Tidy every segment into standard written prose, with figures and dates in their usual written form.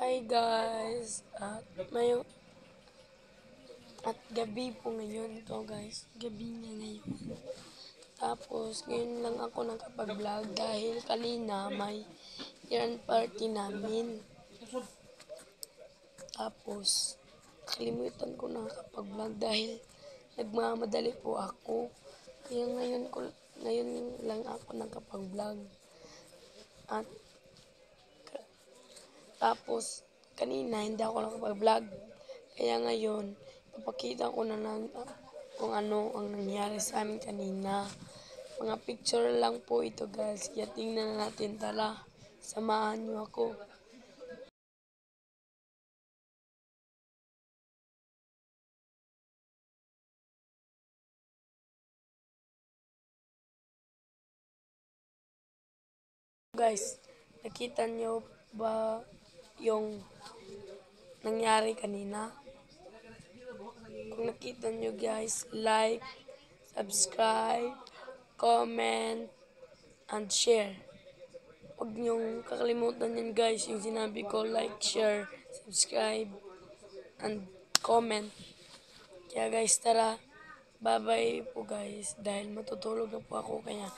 Hi guys, at gabi po ngayon to guys, gabi na ngayon. Tapos ngayon lang ako nakapag-vlog dahil kanina may year party namin. Tapos kalimutan ko na nakapag-vlog dahil nagmamadali po ako. Kaya ngayon lang ako nakapag-vlog. At tapos kanina hindi ako nakapag-vlog. Kaya ngayon, papakita ko na lang kung ano ang nangyari sa amin kanina. Mga picture lang po ito guys. Kaya tingnan na natin. Tara, samahan niyo ako. Guys, nakita niyo ba yung nangyari kanina? Kung nakita niyo guys, like, subscribe, comment, and share. Huwag niyong kakalimutan yan guys, yung sinabi ko, like, share, subscribe, and comment. Kaya guys, tara, bye-bye po guys, dahil matutulog na po ako, kaya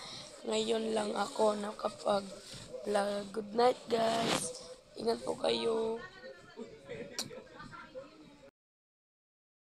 ngayon lang ako nakapag-vlog. Good night guys, ingat po kayo.